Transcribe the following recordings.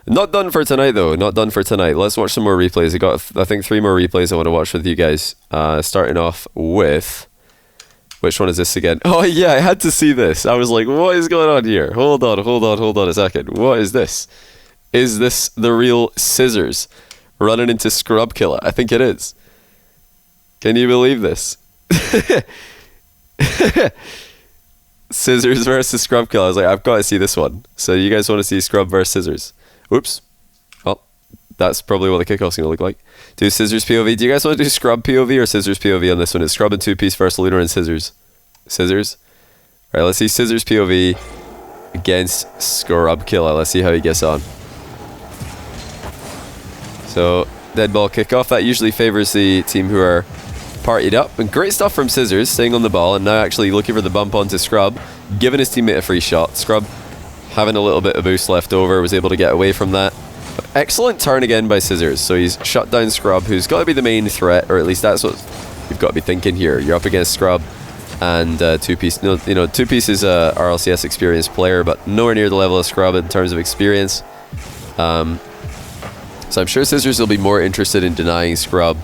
Not done for tonight, though. Not done for tonight. Let's watch some more replays. I got, I think, 3 more replays I want to watch with you guys. Starting off with... Which one is this again? Oh, yeah, I had to see this. I was like, what is going on here? Hold on a second. What is this? Is this the real Cizzorz running into Scrub Killa? I think it is. Can you believe this? Cizzorz versus Scrub Killa. I was like, I've got to see this one. So you guys want to see Scrub versus Cizzorz? Oops. Well, that's probably what the kickoff's going to look like. Do Cizzorz POV. Do you guys want to do Scrub POV or Cizzorz POV on this one? It's Scrub and 2-piece versus Lunar and Cizzorz. Cizzorz. Alright, let's see Cizzorz POV against Scrub Killa. Let's see how he gets on. So, dead ball kickoff. That usually favors the team who are partied up. And great stuff from Cizzorz, staying on the ball and now actually looking for the bump onto Scrub, giving his teammate a free shot. Scrub having a little bit of boost left over, was able to get away from that. Excellent turn again by Cizzorz. So he's shut down Scrub, who's got to be the main threat, or at least that's what you've got to be thinking here. You're up against Scrub and 2-piece. No, you know, 2-piece is a RLCS experienced player, but nowhere near the level of Scrub in terms of experience. So I'm sure Cizzorz will be more interested in denying Scrub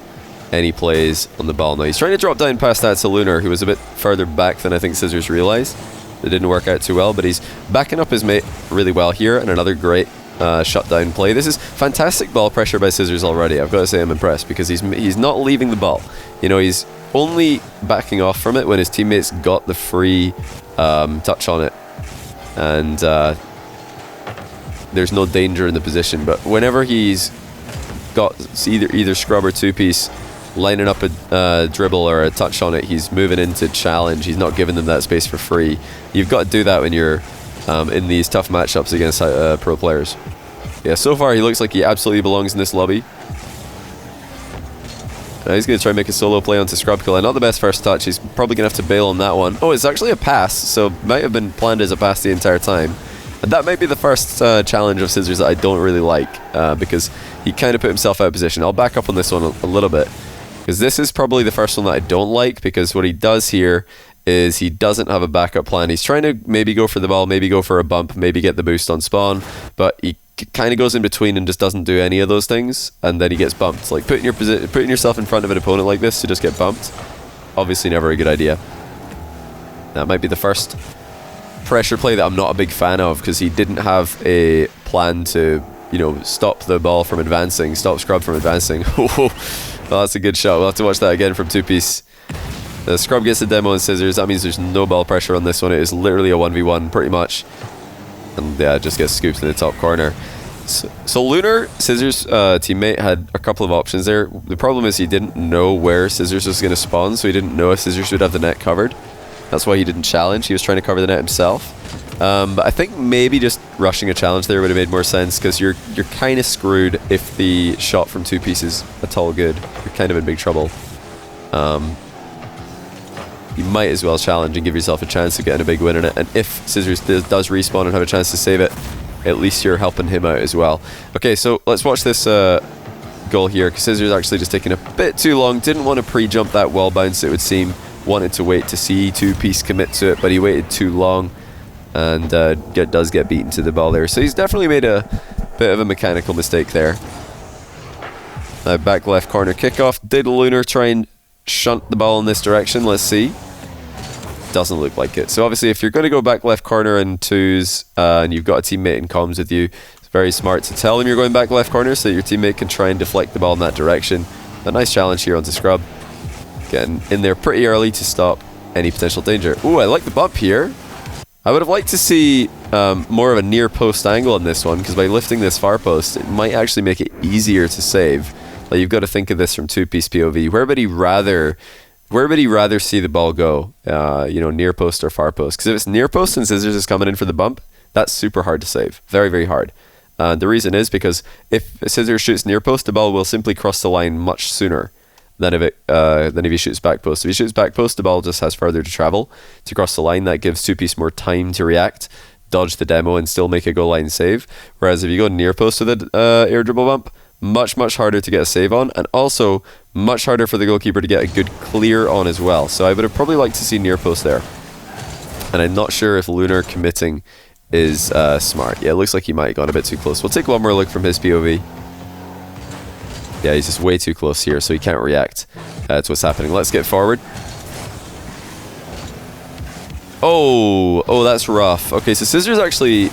any plays on the ball. Now he's trying to drop down past that to Lunar, who was a bit further back than I think Cizzorz realized. It didn't work out too well, but he's backing up his mate really well here, and another great shutdown play. This is fantastic ball pressure by Cizzorz already. I've got to say I'm impressed because he's not leaving the ball. You know, he's only backing off from it when his teammates got the free touch on it, and there's no danger in the position. But whenever he's got either Scrub or 2-piece lining up a dribble or a touch on it, he's moving into challenge. He's not giving them that space for free. You've got to do that when you're in these tough matchups against pro players. Yeah, so far he looks like he absolutely belongs in this lobby. He's going to try and make a solo play onto Scrub Killa. Not the best first touch. He's probably going to have to bail on that one. Oh, it's actually a pass, so might have been planned as a pass the entire time. And that might be the first challenge of Cizzorz that I don't really like, because he kind of put himself out of position. I'll back up on this one a little bit, because this is probably the first one that I don't like, because what he does here is he doesn't have a backup plan. He's trying to maybe go for the ball, maybe go for a bump, maybe get the boost on spawn, but he kind of goes in between and just doesn't do any of those things, and then he gets bumped. Like putting yourself in front of an opponent like this to just get bumped, obviously never a good idea. That might be the first pressure play that I'm not a big fan of, because he didn't have a plan to, you know, stop the ball from advancing, stop Scrub from advancing. Well, that's a good shot. We'll have to watch that again from 2-piece. The Scrub gets the demo on Cizzorz. That means there's no ball pressure on this one. It is literally a 1v1 pretty much, and yeah, just gets scooped in the top corner. So Lunar, Cizzorz teammate, had a couple of options there. The problem is he didn't know where Cizzorz was going to spawn, so he didn't know if Cizzorz would have the net covered. That's why he didn't challenge. He was trying to cover the net himself. But I think maybe just rushing a challenge there would have made more sense, because you're kind of screwed if the shot from 2-piece is at all good. You're kind of in big trouble. You might as well challenge and give yourself a chance of getting a big win in it. And if Cizzorz does respawn and have a chance to save it, at least you're helping him out as well. Okay, so let's watch this goal here, because Cizzorz actually just taking a bit too long. Didn't want to pre-jump that wall bounce, it would seem. Wanted to wait to see 2-piece commit to it, but he waited too long, and does get beaten to the ball there. So he's definitely made a bit of a mechanical mistake there. Now back left corner kickoff. Did Lunar try and shunt the ball in this direction? Let's see. Doesn't look like it. So obviously if you're going to go back left corner in 2s, and you've got a teammate in comms with you, it's very smart to tell him you're going back left corner so that your teammate can try and deflect the ball in that direction. A nice challenge here onto Scrub. Getting in there pretty early to stop any potential danger. Ooh, I like the bump here. I would have liked to see more of a near post angle on this one, because by lifting this far post, it might actually make it easier to save. Like, you've got to think of this from 2-piece POV. Where would he rather see the ball go? You know, near post or far post? Because if it's near post and Cizzorz is coming in for the bump, that's super hard to save. Very, very hard. The reason is because if Cizzorz shoots near post, the ball will simply cross the line much sooner than if he shoots back post. If he shoots back post, the ball just has further to travel to cross the line. That gives 2-piece more time to react, dodge the demo, and still make a goal line save. Whereas if you go near post with an air dribble bump, much harder to get a save on, and also much harder for the goalkeeper to get a good clear on as well. So I would have probably liked to see near post there. And I'm not sure if Lunar committing is smart. Yeah, it looks like he might have gone a bit too close. We'll take one more look from his POV. Yeah, he's just way too close here, so he can't react to what's happening. Let's get forward. Oh, that's rough. Okay, so Cizzorz actually...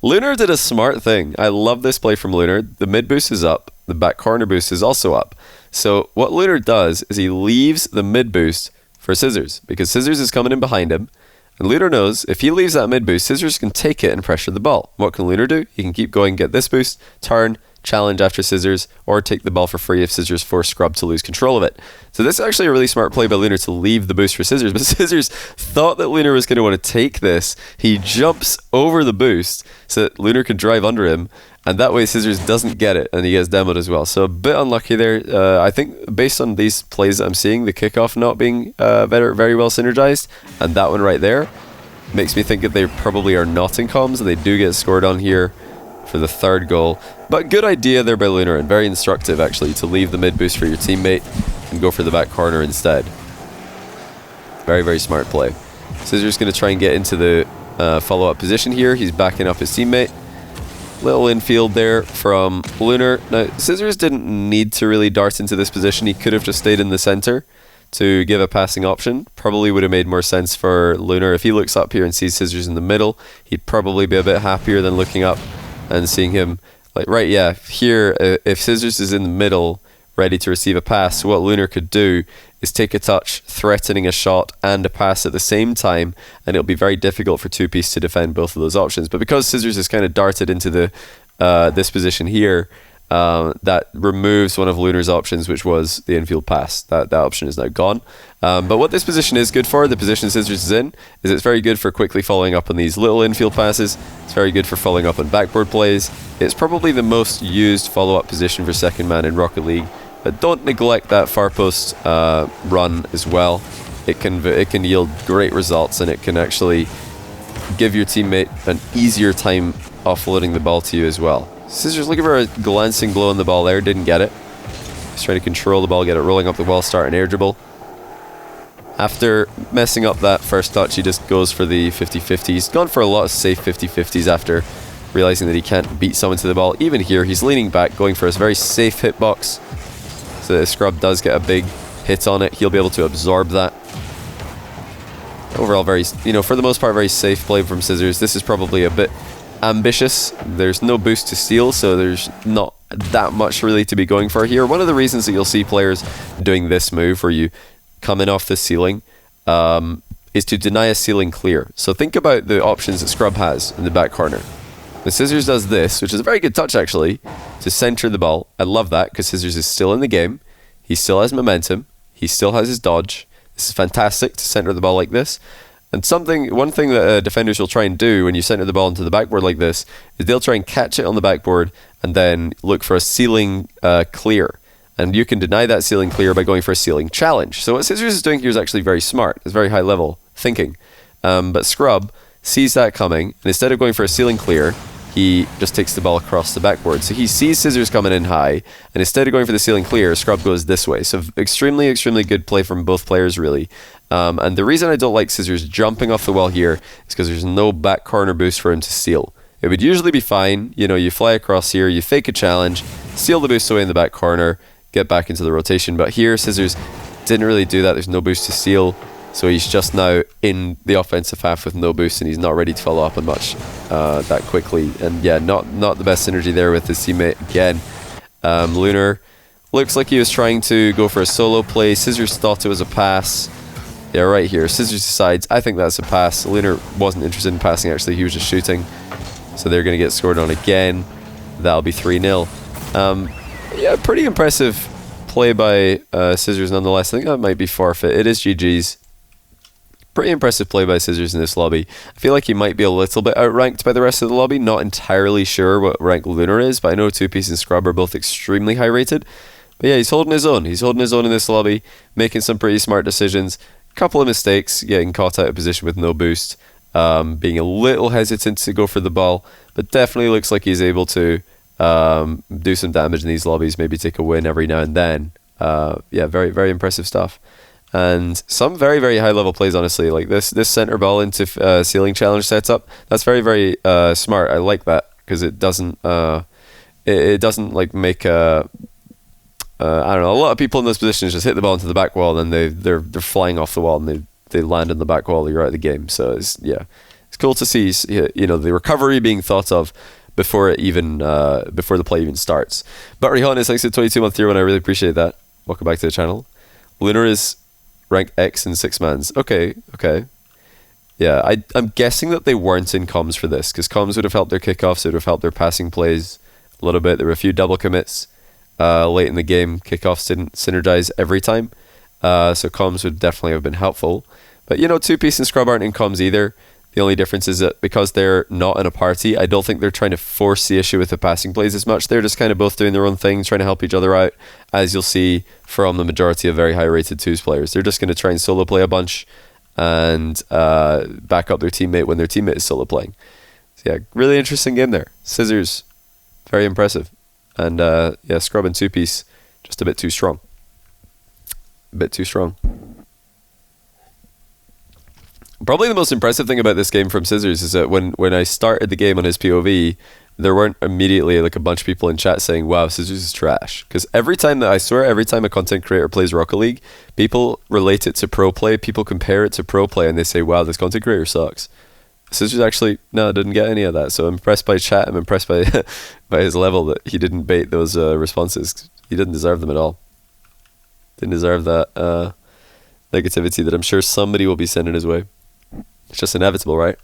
Lunar did a smart thing. I love this play from Lunar. The mid boost is up. The back corner boost is also up. So what Lunar does is he leaves the mid boost for Cizzorz, because Cizzorz is coming in behind him. And Lunar knows if he leaves that mid boost, Cizzorz can take it and pressure the ball. What can Lunar do? He can keep going, get this boost, turn, challenge after Cizzorz, or take the ball for free if Cizzorz force Scrub to lose control of it. So this is actually a really smart play by Lunar to leave the boost for Cizzorz, but Cizzorz thought that Lunar was going to want to take this. He jumps over the boost so that Lunar can drive under him, and that way Cizzorz doesn't get it, and he gets demoed as well. So a bit unlucky there. I think based on these plays that I'm seeing, the kickoff not being very well synergized, and that one right there, makes me think that they probably are not in comms, and they do get scored on here for the third goal. But good idea there by Lunar, and very instructive actually, to leave the mid boost for your teammate and go for the back corner instead. Very smart play. Cizzorz going to try and get into the follow-up position here. He's backing up his teammate. Little infield there from Lunar. Now, Cizzorz didn't need to really dart into this position. He could have just stayed in the center to give a passing option. Probably would have made more sense for Lunar. If he looks up here and sees Cizzorz in the middle, he'd probably be a bit happier than looking up and seeing him, like, right, yeah, here, if Cizzorz is in the middle, ready to receive a pass, so what Lunar could do is take a touch, threatening a shot and a pass at the same time, and it'll be very difficult for two-piece to defend both of those options. But because Cizzorz has kind of darted into the this position here, that removes one of Lunar's options, which was the infield pass. That option is now gone. But what this position is good for, the position Cizzorz is in, is it's very good for quickly following up on these little infield passes. It's very good for following up on backboard plays. It's probably the most used follow-up position for second man in Rocket League. But don't neglect that far post run as well. It can yield great results, and it can actually give your teammate an easier time offloading the ball to you as well. Cizzorz looking for a glancing blow on the ball there, didn't get it. He's trying to control the ball, get it rolling up the wall, start an air dribble. After messing up that first touch, he just goes for the 50-50. He's gone for a lot of safe 50-50s after realizing that he can't beat someone to the ball. Even here, he's leaning back, going for a very safe hitbox. So the Scrub does get a big hit on it. He'll be able to absorb that. Overall, very, for the most part, very safe play from Cizzorz. This is probably a bit ambitious. There's no boost to steal, so there's not that much really to be going for here. One of the reasons that you'll see players doing this move, where you come in off the ceiling, is to deny a ceiling clear. So think about the options that Scrub has in the back corner. The Cizzorz does this, which is a very good touch actually, to center the ball. I love that, because Cizzorz is still in the game. He still has momentum. He still has his dodge. This is fantastic to center the ball like this. And one thing that defenders will try and do when you center the ball into the backboard like this is they'll try and catch it on the backboard and then look for a ceiling clear. And you can deny that ceiling clear by going for a ceiling challenge. So what Cizzorz is doing here is actually very smart. It's very high level thinking. But Scrub sees that coming, and instead of going for a ceiling clear, he just takes the ball across the backboard. So he sees Cizzorz coming in high, and instead of going for the ceiling clear, Scrub goes this way. So extremely good play from both players, really. And the reason I don't like Cizzorz jumping off the wall here is because there's no back corner boost for him to steal. It would usually be fine. You fly across here, you fake a challenge, steal the boost away in the back corner, get back into the rotation. But here, Cizzorz didn't really do that. There's no boost to steal. So he's just now in the offensive half with no boost, and he's not ready to follow up on much that quickly. And yeah, not the best synergy there with his teammate again. Lunar looks like he was trying to go for a solo play. Cizzorz thought it was a pass. Yeah, right here. Cizzorz decides, I think that's a pass. Lunar wasn't interested in passing, actually. He was just shooting. So they're going to get scored on again. That'll be 3-0. Yeah, pretty impressive play by Cizzorz nonetheless. I think that might be forfeit. It is GG's. Pretty impressive play by Cizzorz in this lobby. I feel like he might be a little bit outranked by the rest of the lobby. Not entirely sure what rank Lunar is, but I know Two Piece and Scrub are both extremely high rated. But yeah, he's holding his own. He's holding his own in this lobby, making some pretty smart decisions. Couple of mistakes, getting caught out of position with no boost, being a little hesitant to go for the ball, but definitely looks like he's able to do some damage in these lobbies, maybe take a win every now and then. Yeah, very impressive stuff. And some very, very high level plays, honestly. Like this center ball into ceiling challenge setup. That's very, very smart. I like that because it doesn't it doesn't like make I don't know. A lot of people in those positions just hit the ball into the back wall, and they're flying off the wall, and they land in the back wall. You're out of the game. So it's cool to see the recovery being thought of before it even before the play even starts. But Rihanna is thanks to 22-month tier 1. I really appreciate that. Welcome back to the channel. Lunar is rank X in 6-mans. Okay. Yeah, I'm guessing that they weren't in comms for this, because comms would have helped their kickoffs, it would have helped their passing plays a little bit. There were a few double commits late in the game. Kickoffs didn't synergize every time, so comms would definitely have been helpful. But 2-piece and Scrub aren't in comms either. The only difference is that because they're not in a party, I don't think they're trying to force the issue with the passing plays as much. They're just kind of both doing their own thing, trying to help each other out, as you'll see from the majority of very high-rated 2s players. They're just going to try and solo play a bunch and back up their teammate when their teammate is solo playing. So yeah, really interesting game there. Cizzorz, very impressive. And yeah, Scrub and 2-piece, just a bit too strong. A bit too strong. Probably the most impressive thing about this game from Cizzorz is that when I started the game on his POV, there weren't immediately like a bunch of people in chat saying, wow, Cizzorz is trash. Because every time a content creator plays Rocket League, people relate it to pro play, people compare it to pro play, and they say, wow, this content creator sucks. Cizzorz actually, no, didn't get any of that. So I'm impressed by chat, I'm impressed by by his level that he didn't bait those responses. He didn't deserve them at all. Didn't deserve that negativity that I'm sure somebody will be sending his way. It's just inevitable, right?